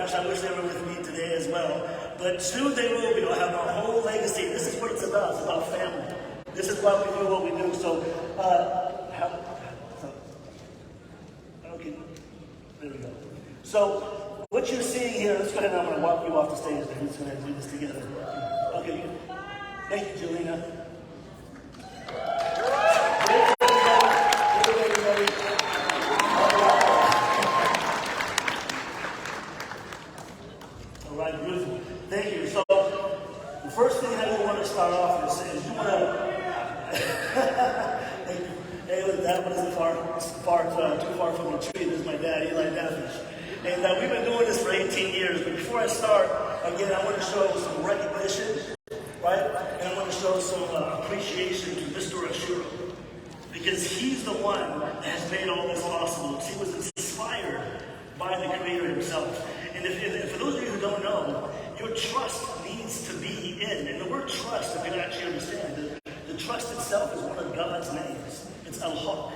Dafesh. I wish they were with me today as well. But soon they will be. We'll have our whole legacy. This is what it's about. It's about family. This is why we do what we do. So, okay, there we go. So, what you're seeing here, let's go ahead and I'm going to walk you off the stage. We're just going to do this together. Okay, thank you, Jelena. All right, beautiful. Thank you. So, the first thing I want to start off is you want to. Hey, look, that one isn't too far from the tree. This is my dad, Dafesh. And we've been doing this for 18 years. But before I start, again, I want to show some recognition, right? And I want to show some appreciation to Mr. Ashura. Because he's the one that has made all this possible. He was inspired by the Creator himself. And for those of you who don't know, your trust needs to be in. And the word trust, if you actually understand, the trust itself is one of God's names. It's Allah.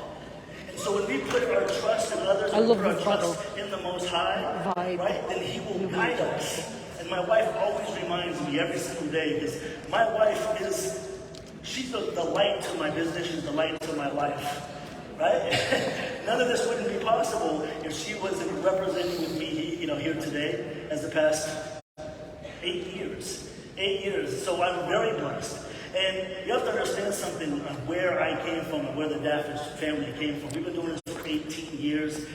And so when we put our trust in others, and put our trust in the Most High, right, then He will guide us. And my wife always reminds me every single day, because my wife she's the light to my business, she's the light to my life. Right? None of this wouldn't be possible if she wasn't representing with me, here today as the past 8 years. 8 years. So I'm very blessed. And you have to understand something on where I came from and where the Dafesh family came from. We've been doing this for 18 years.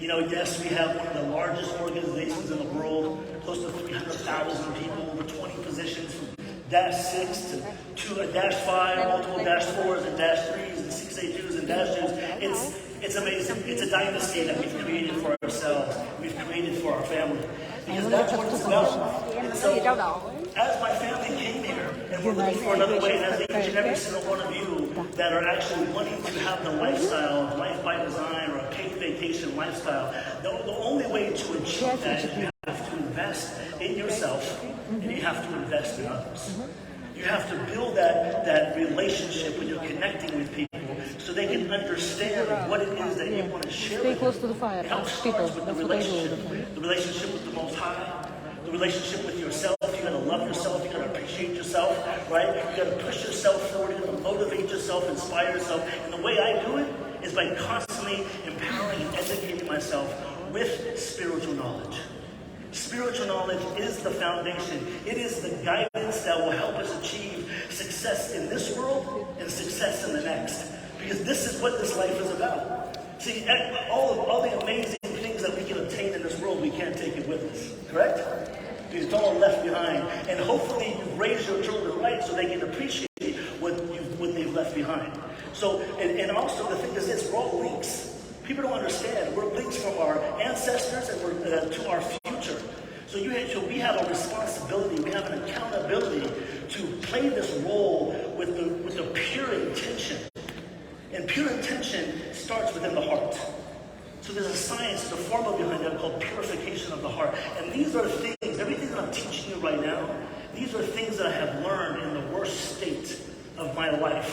Yes, we have one of the largest organizations in the world, close to 300,000 people, over 20 positions, from -6 to -5, multiple -4s and -3s and 6A2s and -2s. It's amazing. It's a dynasty that we've created for ourselves. We've created for our family. Because that's what it's about. And so, as my family came here, and we're looking for another way, and as each and every single one of you that are actually wanting to have the lifestyle of life by design or a paid vacation lifestyle, the only way to achieve that is you have to invest in yourself and you have to invest in others. You have to build that relationship when you're connecting with people so they can understand what it is that you want to share with them. It all starts with the relationship with the Most High, the relationship with yourself. You got to love yourself. You got to appreciate yourself, right? You got to push yourself forward. You got to motivate yourself, inspire yourself. And the way I do it is by constantly empowering and educating myself with spiritual knowledge. Spiritual knowledge is the foundation. It is the guidance that will help us achieve success in this world and success in the next. Because this is what this life is about. See, all the amazing things that we can obtain in this world, we can't take it with us. Correct? Because it's all left behind. And hopefully you raise your children right so they can appreciate what they've left behind. So, and also the thing is this, we're all links. People don't understand. We're links from our ancestors and we're to our future. So we have a responsibility, we have an accountability to play this role with the pure intention. And pure intention starts within the heart. So there's a science, the formula behind that called purification of the heart. And these are things, everything that I'm teaching you right now, these are things that I have learned in the worst state of my life.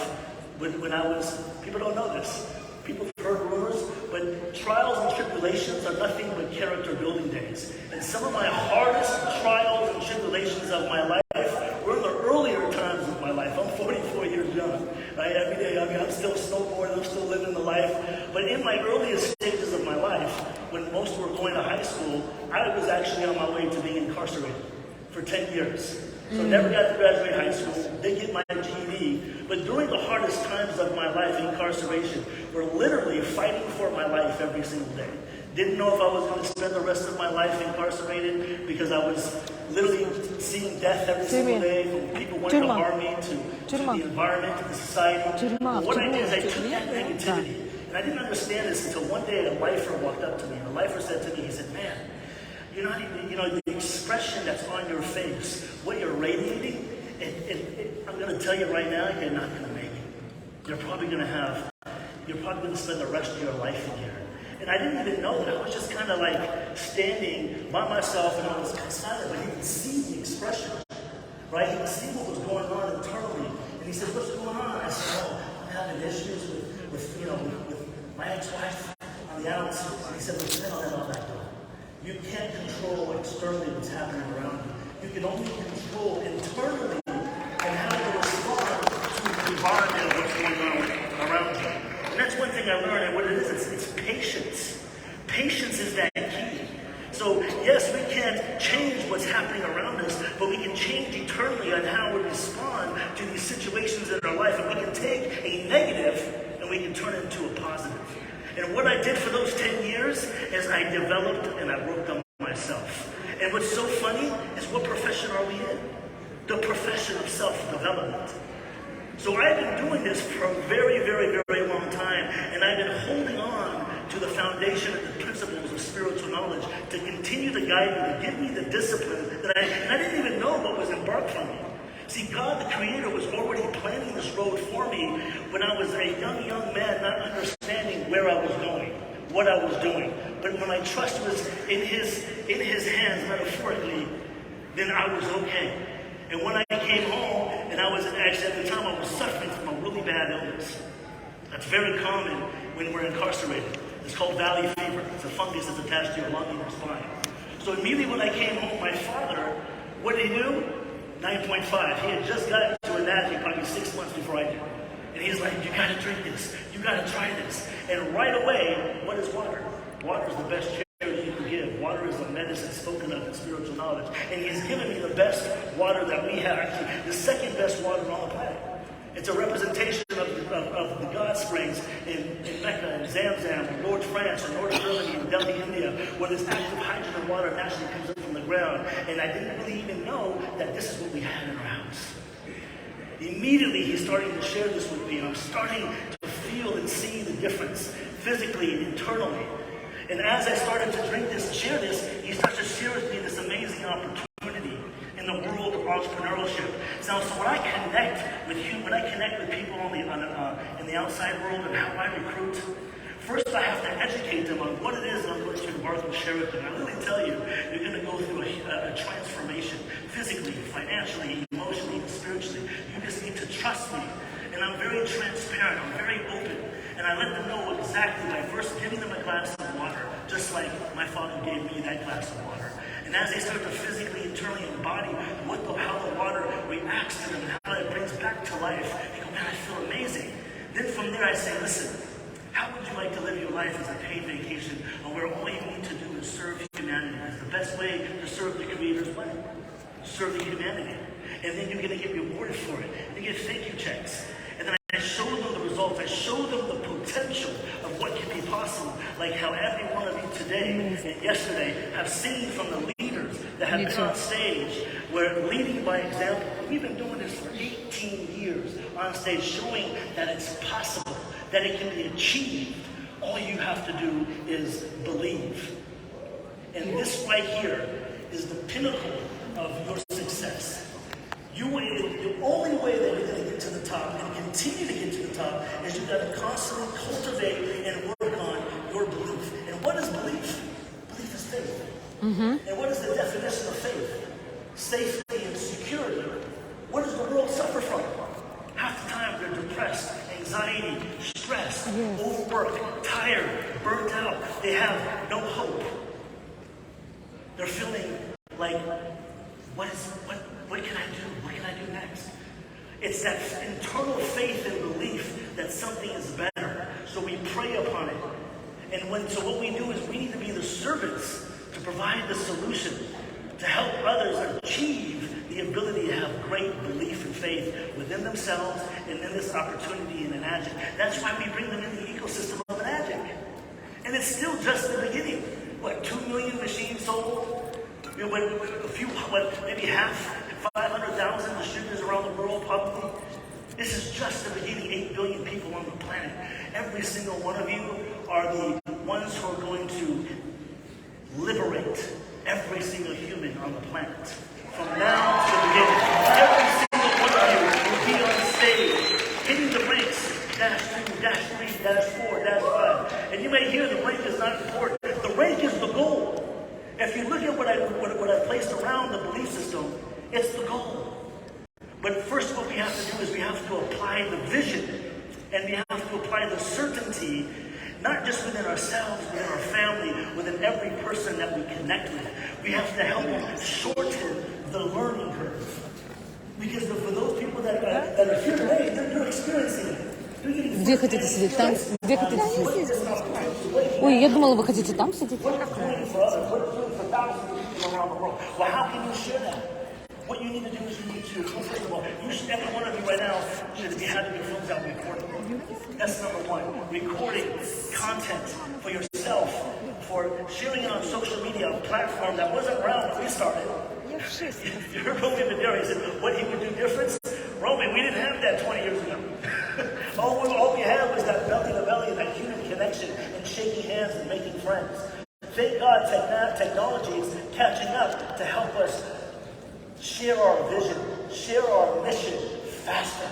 When I was, people don't know this. People have heard rumors, but trials and tribulations are nothing but character building days. And some of my hardest trials and tribulations of my life were in the earlier times of my life. I'm 44 years young, right? Every day, I'm still snowboarding, I'm still living the life. But in my earliest stages of my life, when most were going to high school, I was actually on my way to being incarcerated for 10 years. So I never got to graduate high school, didn't get my GED, but during the hardest times of my life, incarceration, we're literally fighting for my life every single day. Didn't know if I was going to spend the rest of my life incarcerated because I was literally seeing death every single day from people wanting to harm me to the environment, to the society. But what I did is I took that negativity, and I didn't understand this until one day a lifer walked up to me, and the lifer said to me, he said, man, you're not even, the expression that's on your face, what you're radiating, I'm going to tell you right now, you're not going to make it. You're probably going to spend the rest of your life in here. And I didn't even know that. I was just kind of like standing by myself, and I was silent, but he could see the expression, right? He could see what was going on internally. And he said, what's going on? I said, oh, I'm having issues with my ex-wife on the outs. And he said, well, settle that all back down. You can't control externally what's happening around you. You can only control internally and how to respond to the environment of what's going on around you. And that's one thing I learned, and what it is, it's patience. Patience is that key. So yes, we can't change what's happening around us, but we can change eternally on how we respond to these situations in our life. And we can take a negative and we can turn it into a positive. And what I did for those 10 years is I developed and I worked on myself. And what's so funny is, what profession are we in? The profession of self-development. So I've been doing this for a very, very, very long time, and I've been holding on to the foundation and the principles of spiritual knowledge to continue to guide me, to give me the discipline that I didn't even know what was embarked on me. See, God, the Creator, was already planning this road for me when I was a young man, not understanding where I was going, what I was doing. But when my trust was in His hands, metaphorically, then I was okay. And when I came home, and I was actually at the time I was suffering from a really bad illness. That's very common when we're incarcerated. It's called valley fever. It's a fungus that's attached to your lung and your spine. So immediately when I came home, my father, what did he do? 9.5. He had just gotten to an attic probably 6 months before I did. And he's like, you gotta drink this. You gotta try this. And right away, what is water? Water is the best charity you can give. Water is the medicine spoken of in spiritual knowledge. And he's given me the best water that we have. Actually, the second best water on the planet. It's a representation of the God springs in Mecca and Zamzam, in North France, and Northern Germany, and Delhi, India, where this active hydrogen water naturally comes up from the ground. And I didn't really even know that this is what we had in our house. Immediately, he's starting to share this with me, and I'm starting to feel and see the difference, physically and internally. And as I started to drink this and share this, he starts to share with me this amazing opportunity in the world of entrepreneurship. So when I connect with people in the outside world and how I recruit, first I have to educate them on what it is that I'm going to embark and share with them. I really tell you, you're going to go through a transformation, physically, financially, emotionally, and spiritually. You just need to trust me. And I'm very transparent, I'm very open. And I let them know exactly by first giving them a glass of water, just like my father gave me that glass of water. And as they start to physically, internally embody how the water reacts to them and how it brings back to life, they go, man, I feel amazing. Then from there I say, listen, how would you like to live your life as a paid vacation, where all you need to do is serve humanity? It's the best way to serve the Creator's plan. Serve the humanity. And then you're going to get rewarded for it. And you get thank you checks. And then I show them the results. I show them the potential of what can be possible. Like how every one of you today and yesterday have seen from the leaders that have been on stage, where leading by example. We've been doing this for 18 years on stage, showing that it's possible, that it can be achieved. All you have to do is believe. And this right here is the pinnacle of your success. The only way that you're going to get to the top and continue to get to the top is you've got to constantly cultivate and work on your belief. And what is belief? Belief is faith. Mm-hmm. And what is the definition of faith? Safety and security. What does the world suffer from? Half the time they're depressed, anxiety, stressed, overworked, tired, burnt out. They have no hope. They're feeling like, what can I do? What can I do next? It's that internal faith and belief that something is better. So we pray upon it. And so what we do is we need to be the servants to provide the solution, to help others achieve the ability to have great belief and faith within themselves and in this opportunity in an AGIC. That's why we bring them in the ecosystem of an AGIC. And it's still just the beginning. 2 million machines sold? Maybe half, 500,000 distributors around the world probably. This is just the beginning. 8 billion people on the planet. Every single one of you are the ones who are going to liberate every single human on the planet. From now to the beginning. Every single one of you will be on stage, hitting the ranks, -2, -3, -4, -5. And you may hear the rank is not important. The rank is the goal. If you look at what I placed around the belief system, it's the goal. But first what we have to do is we have to apply the vision, and we have to apply the certainty, not just within ourselves, within our family, within every person that we connect with. We have to help them shorten the learning curve. Because for those people that are here today, they're experiencing it. Где хотите сидеть? Там? Где хотите сидеть? Ой, я думала, вы хотите там сидеть. Well, how can you share that? What you need to do is you need to, first of all, every one of you right now should be having your phones out recording. That's number one. Recording content for yourself, for sharing it on social media, a platform that wasn't around when we started. You heard Roman Wadea, he said, what he would do different? Roman, we didn't have that 20 years ago. all we had was that belly-to-belly, that human connection, and shaking hands and making friends. Thank God technology is catching up to help us share our vision, share our mission faster.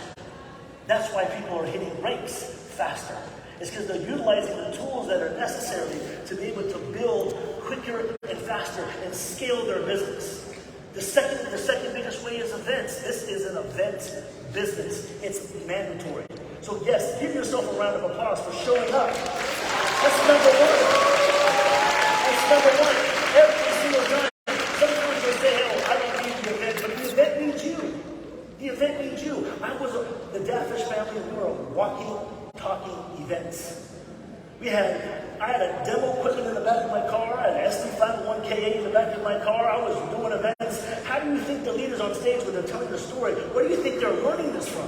That's why people are hitting brakes faster. It's because they're utilizing the tools that are necessary to be able to build quicker and faster and scale their business. The second biggest way is events. This is an event business. It's mandatory. So yes, give yourself a round of applause for showing up. That's number one. That's number one. Every single time. Sometimes they say, oh, I don't need the event, but the event needs you. The event needs you. The Dafesh family, we were walking, talking events. I had a demo equipment in the back of my car. I had an SD501K8 in the back of my car. I was doing events. How do you think the leaders on stage, when they're telling the story, where do you think they're learning this from?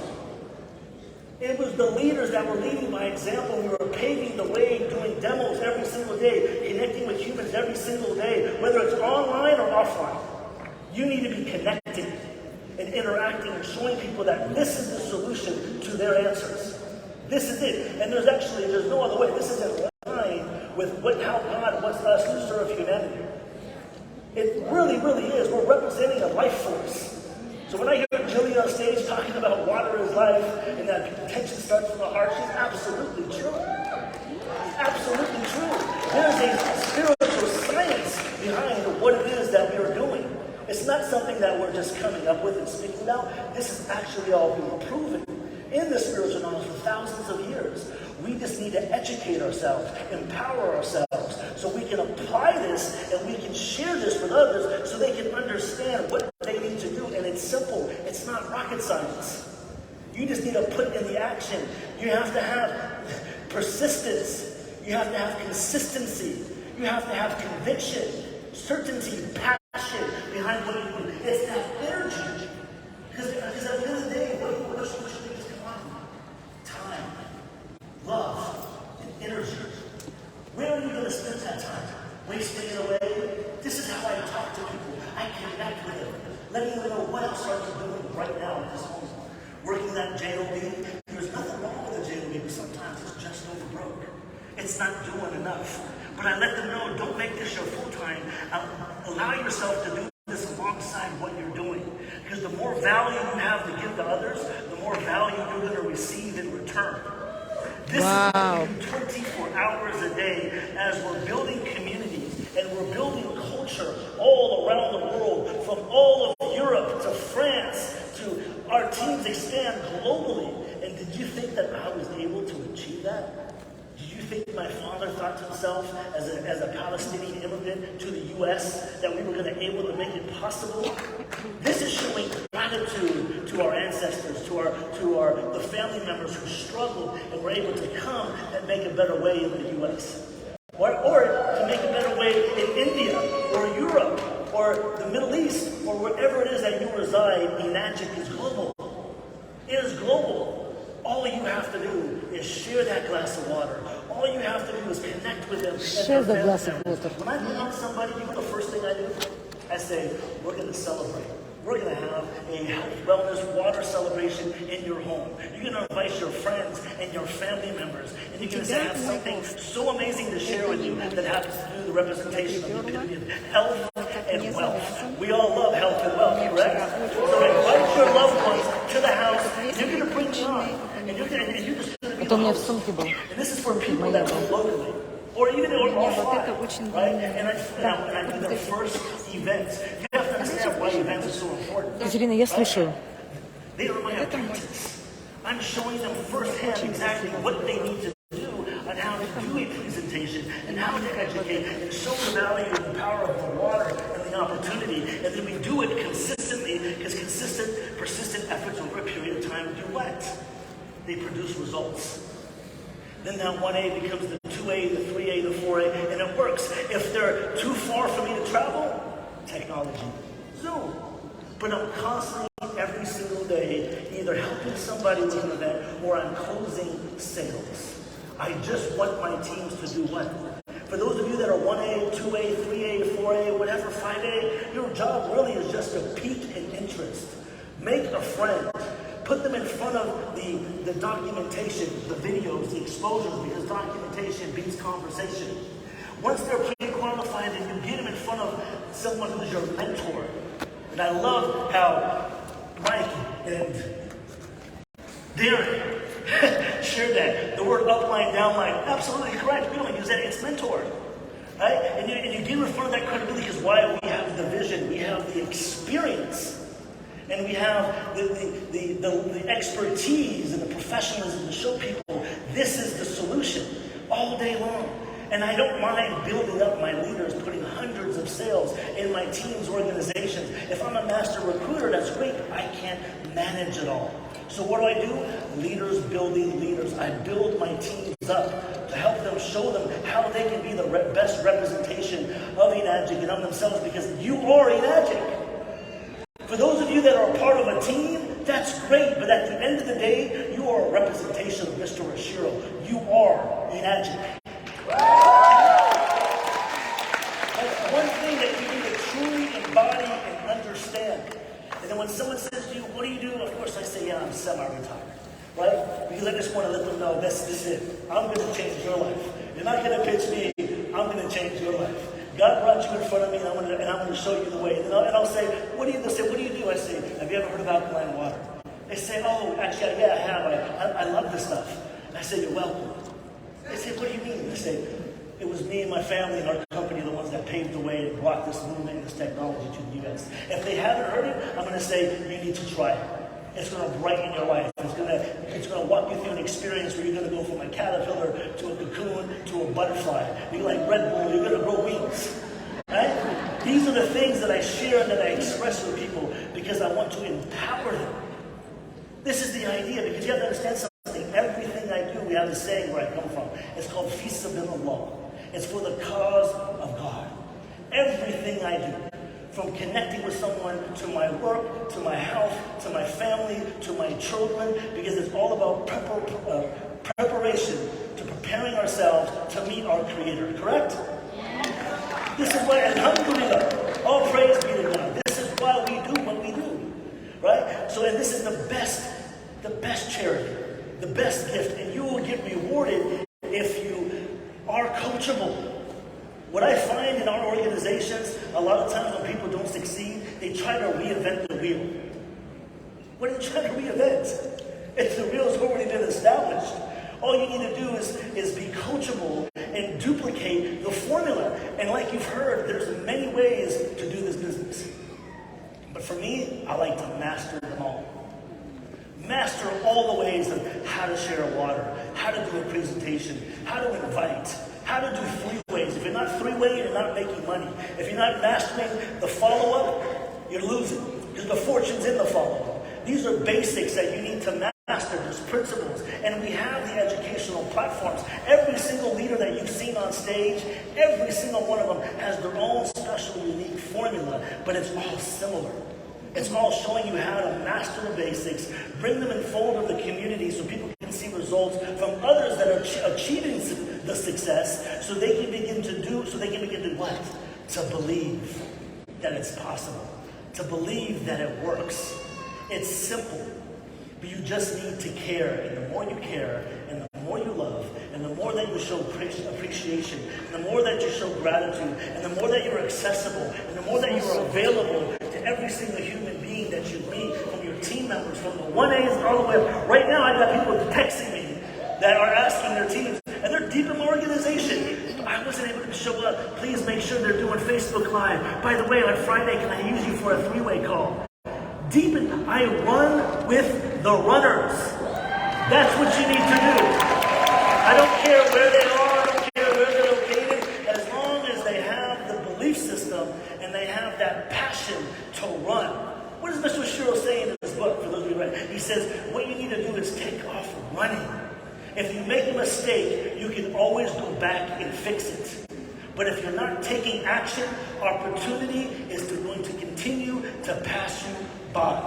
It was the leaders that were leading by example. We were paving the way, doing demos every single day, connecting with humans every single day, whether it's online or offline. You need to be connecting and interacting and showing people that this is the solution to their answers. This is it. And there's no other way. This is in line with how God wants us to serve humanity. It really, really is. We're representing a life force. So when I hear Jillian on stage talking about water is life and that tension starts from the heart, she's absolutely true. Absolutely true. There's a spiritual science behind what it is that we are doing. It's not something that we're just coming up with and speaking about. This is actually all being proven in the spiritual knowledge for thousands of years. We just need to educate ourselves, empower ourselves, so we can apply this and we can share this with others so they can understand what they need to do. And it's simple. It's not rocket science. You just need to put in the action. You have to have persistence. You have to have consistency. You have to have conviction, certainty, passion behind what you do. It's that energy. Because at the end of the day, what should we just come on? Time, love, and energy. Where are you going to spend that time? Wasting it away? This is how I talk to people. I connect with them. Letting them know what else are you doing right now at this moment. Working that JOB. There's nothing wrong with a JOB, but sometimes it's just overbroke. It's not doing enough. But I let them know, don't make this your full-time. Allow yourself to do this alongside what you're doing. Because the more value you have to give to others, the more value you're going to receive in return. This is what we do 24 hours a day as we're building communities and we're building culture all around the world, from all of Europe to France to our teams expand globally. And did you think that I was able to achieve that? Did you think my father thought to himself as a Palestinian immigrant to the U.S. that we were going to be able to make it possible? This is showing gratitude to our ancestors, to the family members who struggled and were able to come and make a better way in the U.S. Or to make a better way in India or Europe or the Middle East or wherever it is that you reside. Enagic is global. It is global. All you have to do is share that glass of water. All you have to do is connect with them. Share the glass of water. When I meet somebody, you know the first thing I do? I say, we're going to celebrate. We're going to have a health, wellness, water celebration in your home. You're going to invite your friends and your family members. And you're going to have something so amazing to share with you that happens to do the representation of the epitome of health and wealth. We all love health and wealth, correct? So invite your loved ones to the house. You're going to bring me on. And you're just going to be the host. And this is for people that live locally. Or even offline, right? And I do the first events. You have to understand why events are so important. Екатерина, я слушаю. They are my apprentices. I'm showing them firsthand exactly what they need to do and how to do it education and how to educate and show the value and the power of the water and the opportunity. And then we do it consistently, because consistent, persistent efforts over a period of time do what? They produce results. Then that 1A becomes the 2A, the 3A, the 4A, and it works. If they're too far for me to travel, technology, Zoom. But I'm constantly, every single day, either helping somebody with an event or I'm closing sales. I just want my teams to do what? For those of you that are 1A, 2A, 3A, 4A, whatever, 5A, your job really is just to pique an interest. Make a friend. Put them in front of the documentation, the videos, the exposures, because documentation beats conversation. Once they're pre-qualified, then you get them in front of someone who's your mentor. And I love how Mike and Darren shared that. The word upline, downline, absolutely correct. We don't use that, it's mentor. Right? And you get in front of that credibility, because why? We have the vision, we have the experience. And we have the expertise and the professionalism to show people this is the solution all day long. And I don't mind building up my leaders, putting hundreds of sales in my team's organizations. If I'm a master recruiter, that's great, but I can't manage it all. So what do? Leaders building leaders. I build my teams up to help them, show them how they can be the best representation of Enagic and of themselves, because you are Enagic. For those of you that are a part of a team, that's great, but at the end of the day, you are a representation of Mr. Ashiro. You are Enagic. That's one thing that you need to truly embody and understand. And then when someone says to you, what do you do? Of course I say, yeah, I'm semi-retired. Right? Because I just want to let them know, this is it. I'm going to change your life. You're not going to pitch me, I'm going to change your life. God brought you in front of me, and I'm going to show you the way. And I'll say, what do you do? I say, have you ever heard of alkaline water? They say, oh, actually, yeah, I have. I love this stuff. And I say, you're welcome. They say, what do you mean? I say, it was me and my family and our company, the ones that paved the way and brought this movement and this technology to you guys. If they haven't heard it, I'm going to say, you need to try it. It's going to brighten your life. It's going to walk you through an experience where you're going to go from a caterpillar to a cocoon to a butterfly. You're like Red Bull, you're going to grow wings. Right? These are the things that I share and that I express with people because I want to empower them. This is the idea, because you have to understand something. Everything I do, we have a saying where I come from. It's called Fisabilillah. It's for the cause of God. Everything I do, from connecting with someone, to my work, to my health, to my family, to my children, because it's all about preparation, to preparing ourselves to meet our Creator, correct? This is why, alhamdulillah, all praise be to God. This is why we do what we do, right? So, and this is the best charity, the best gift, and you will get rewarded if you are coachable. What I find in our organizations, a lot of times when people don't succeed, they try to reinvent the wheel. What are you trying to reinvent? If the wheel's already been established, all you need to do is be coachable and duplicate the formula. And like you've heard, there's many ways to do this business. But for me, I like to master them all. Master all the ways of how to share water, how to do a presentation, how to invite, how to do three-ways. If you're not three-way, you're not making money. If you're not mastering the follow-up, you're losing. Because the fortune's in the follow-up. These are basics that you need to master, these principles. And we have the educational platforms. Every single leader that you've seen on stage, every single one of them has their own special, unique formula, but it's all similar. It's all showing you how to master the basics, bring them in fold of the community so people can see results from others that are achieving the success, so they can begin to what? To believe that it's possible. To believe that it works. It's simple. But you just need to care. And the more you care, and the more you love, and the more that you show appreciation, and the more that you show gratitude, and the more that you're accessible, and the more that you're available to every single human being that you meet, from your team members, from the 1As all the way up. Right now, I've got people texting me that are asking their teams, and they're deep in my organization. I wasn't able to show up. Please make sure they're doing Facebook Live. By the way, on Friday, can I use you for a three-way call? I run with the runners. That's what you need to do. I don't care where they are. I don't care where they're located. says what you need to do is take off running. If you make a mistake, you can always go back and fix it. But if you're not taking action, opportunity is going to continue to pass you by.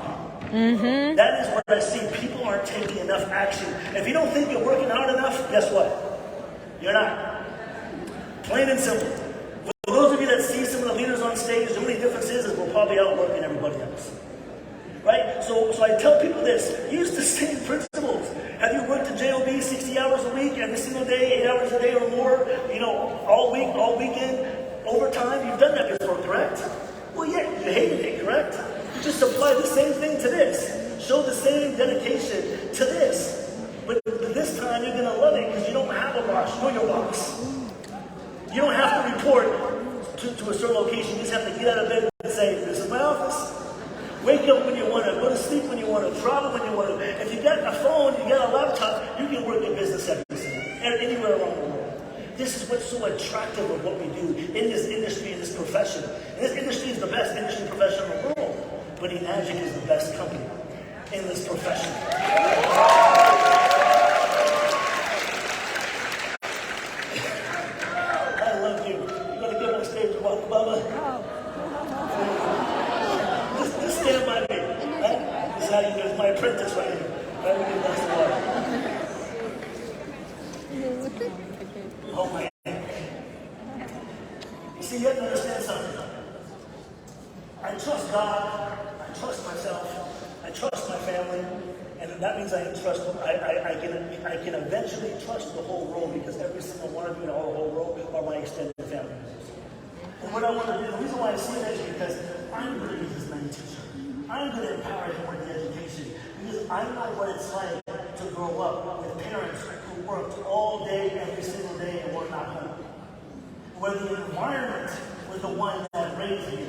That is what I see. People aren't taking enough action. If you don't think you're working hard enough, guess what? You're not. Plain and simple. For those of you that see some of the leaders on stage, the only difference is we're probably outworking everybody else. Right? So I tell people this. Use the same principles. Have you worked a job 60 hours a week, every single day, 8 hours a day or more, all week, all weekend, overtime? You've done that before, correct? Well, yeah, you hated it, correct? You just apply the same thing to this. Show the same dedication to this. But this time you're going to love it because you don't have a boss. You know your boss. You don't have to report to a certain location. You just have to get out of bed and say, this is my office. Wake up when you want to, go to sleep when you want to, travel when you want to. If you got a phone, you got a laptop, you can work your business anywhere around the world. This is what's so attractive of what we do in this industry, in this profession. And this industry is the best industry and profession in the world. But Magic is the best company in this profession. I love you. You got to get on stage and walk, Bubba. Just stand by me. Right? This is how you do. It's my apprentice right here. Everybody wants to walk. Oh my. You see, you have to understand something. I trust God. I trust myself. I trust my family. And that means I can eventually trust the whole world because every single one of you in the whole world are my extended family members. And what I want to do, the reason why I say that is because I'm going to be his main teacher. I'm going to empower him with the education because I know what it's like to grow up with parents who worked all day, every single day, and were not home. Where the environment was the one that raised me.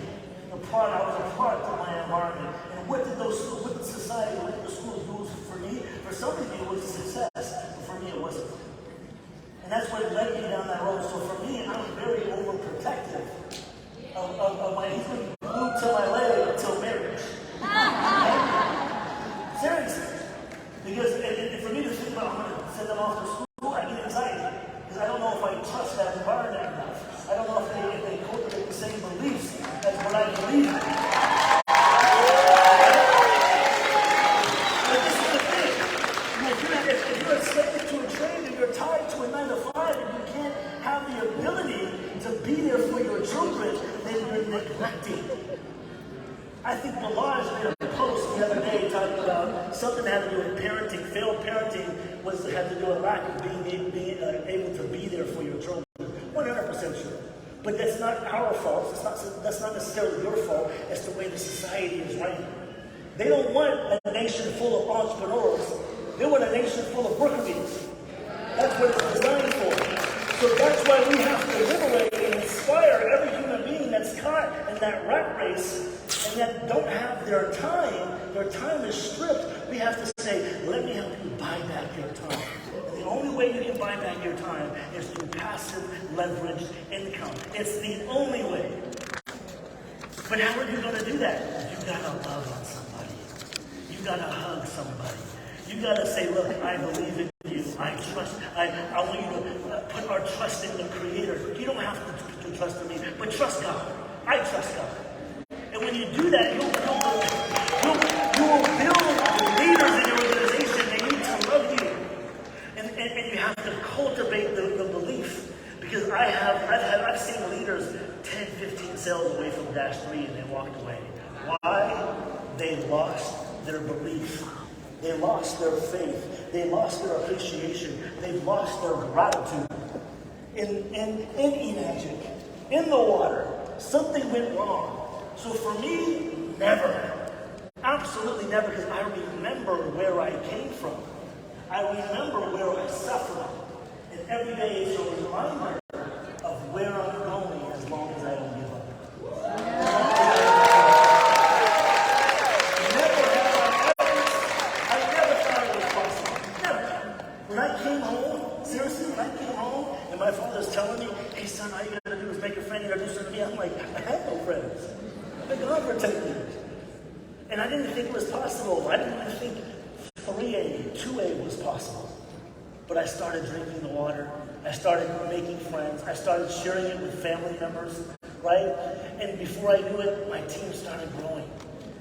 I was a product of my environment. And what did society, what did the schools do for me? For some of you, it was a success, but for me, it wasn't. And that's what led me down that road. So for me, I'm very overprotective of my, he's going to be glued to my leg until marriage. Seriously. Because for me to think about, I'm going to send them off to school, I get anxiety. Because I don't know if I trust that environment enough. I don't know if they cultivate the same beliefs as what I believe in. But this is the thing. If you're enslaved to a trade and you're tied to a 9 to 5 and you can't have the ability to be there for your children, then you're neglecting. I think Balaj made a post the other day talking about something that had to do with parenting. Failed parenting had to do with lack of being able to be there for your children. 100% sure. But that's not our fault. That's not necessarily your fault. It's the way the society is running. They don't want a nation full of entrepreneurs. They want a nation full of worker bees. That's what it's designed for. So that's why we have to liberate and inspire every human being that's caught in that rat race and that don't have their time is stripped. We have to say, let me help you buy back your time. And the only way you can buy back your time is through passive leveraged income. It's the only way. But how are you going to do that? You got to love on somebody. You got to hug somebody. You got to say, look, I believe in you. I trust. I want you to put our trust in the Creator. You don't have to trust in me, but trust God. I trust God. And when you do that, you will build leaders in your organization. They need to love you. And you have to cultivate the belief. Because I've seen leaders 10, 15 sales away from Dash 3 and they walked away. Why? They lost their belief. They lost their faith. They lost their appreciation. They've lost their gratitude. In Magic, in the water, something went wrong. So for me, never. Absolutely never, because I remember where I came from. I remember where I suffered. And every day is a reminder of where I'm going as long as I don't give up. I never thought it was possible. Never. When I came home, seriously, when I came home, and my father's telling me, hey son, all you gotta do is make a friend introduce her to me, I'm like, I have no friends. I've been gone for 10 years. And I didn't think it was possible. I didn't even think 3A, 2A was possible. But I started drinking the water. I started making friends. I started sharing it with family members, right? And before I knew it, my team started growing.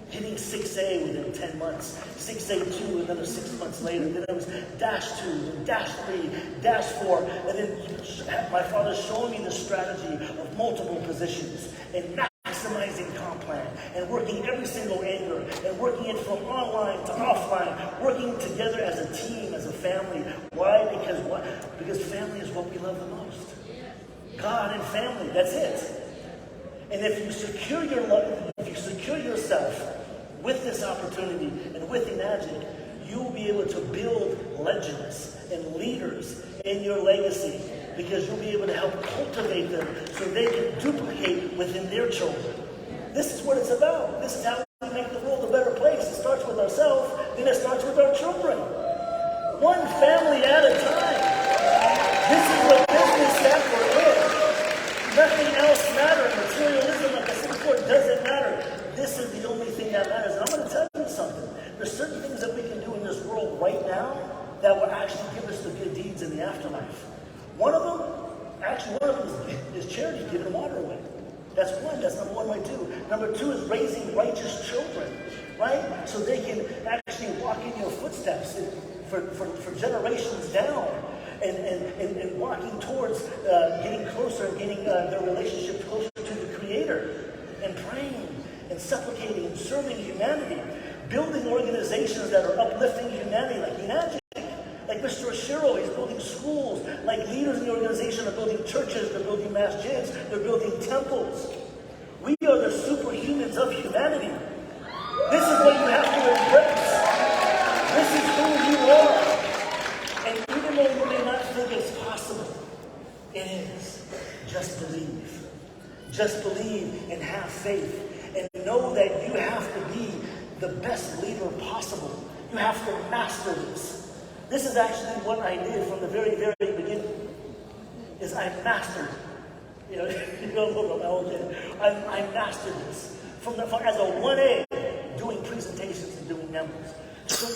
Hitting 6A within 10 months, 6A2 another 6 months later. Then it was Dash 2, and Dash 3, Dash 4. And then my father showing me the strategy of multiple positions and maximizing comp plan and working every single angle and working it from online to offline, working together as a team, as a family. Why? Because family is what we love the most. God and family, that's it. And if you secure your love, if you secure yourself with this opportunity and with Enagic, you will be able to build legends and leaders in your legacy, because you'll be able to help cultivate them so they can duplicate within their children. This is what it's about. This is how we make the world a better place. It starts with ourselves, then it starts with our children. One family at a time. This is what business network is. Nothing else matters. Materialism, like I said before, doesn't matter. This is the only thing that matters. And I'm going to tell you something. There's certain things that we can do in this world right now that will actually give us the good deeds in the afterlife. One of them is charity, giving water away. That's one. That's number one, right? Number two is raising righteous children, right? So they can actually walk in your footsteps for generations down. And walking towards getting closer and getting their relationship closer to the Creator, and praying and supplicating and serving humanity, building organizations that are uplifting humanity, like Enagic, like Mr. Ashiro, he's building schools, like leaders in the organization are building churches, they're building masjids, they're building temples. We are the superhumans of humanity. This is what you have to embrace. This is who you are. And even though you may not think it's possible, it is. Just believe. Just believe and have faith. And know that you have to be the best leader possible. You have to master this. This is actually what I did from the very, very beginning. Is I mastered it. I mastered this. As a 1A, doing presentations and doing numbers. So,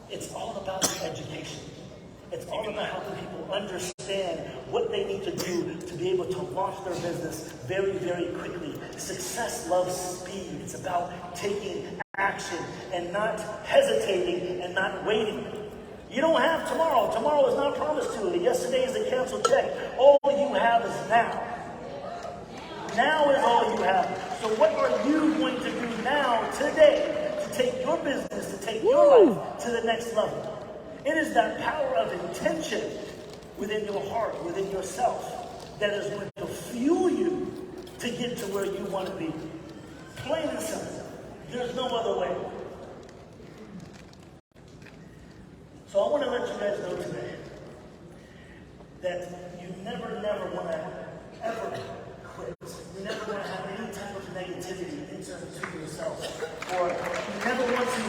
it's all about education. It's all about helping people understand what they need to do to be able to launch their business very, very quickly. Success loves speed. It's about taking action and not hesitating and not waiting. You don't have tomorrow. Tomorrow is not promised to you. Yesterday is a canceled check. All you have is now. Now is all you have. So what are you going to do now, today, to take your business, to take your life to the next level? It is that power of intention within your heart, within yourself, that is going to fuel you to get to where you want to be. Plain and simple. There's no other way. So I want to let you guys know today that you never want to ever quit. You never want to have any type of negativity into yourself. Or you never want to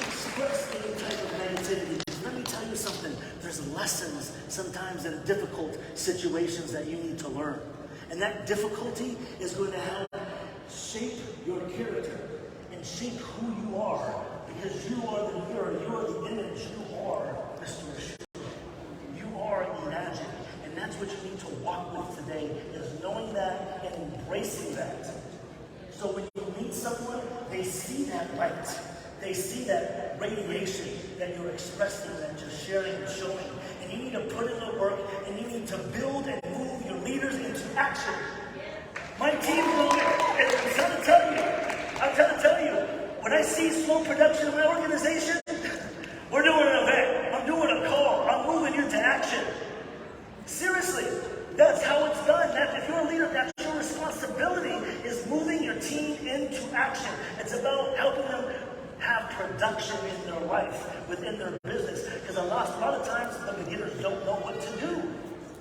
express any type of negativity. Let me tell you something. There's lessons sometimes in difficult situations that you need to learn. And that difficulty is going to help shape your character and shape who you are. Because you are the mirror, you are the image, you are Mr. Ashiro. You are Enagic. And that's what you need to walk with today, is knowing that and embracing that. So when you meet someone, they see that light. They see that radiation that you're expressing, that you're sharing and showing. And you need to put in the work, and you need to build and move your leaders into action. My team will get, and I'm trying to tell you, when I see slow production in my organization, we're doing an event. I'm doing a call. I'm moving you to action. Seriously, that's how it's done. If you're a leader, that's your responsibility, is moving your team into action. It's about helping them have production in their life, within their business. Because a lot of times, the beginners don't know what to do.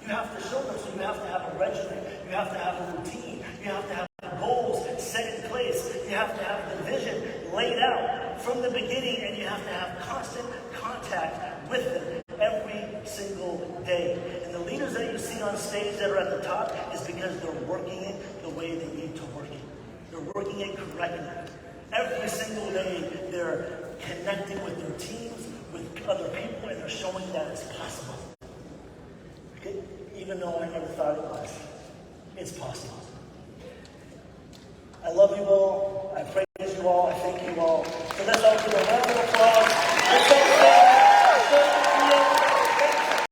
You have to show them, so you have to have a regimen. You have to have a routine. You have to have goals set in place. You have to have the vision laid out from the beginning, and you have to have constant contact with them every single day. And the leaders that you see on stage that are at the top is because they're working it the way they need to work it. They're working it correctly. Every single day, they're connecting with their teams, with other people, and they're showing that it's possible. Okay? Even though I never thought it was, it's possible. I love you all. I praise you all. I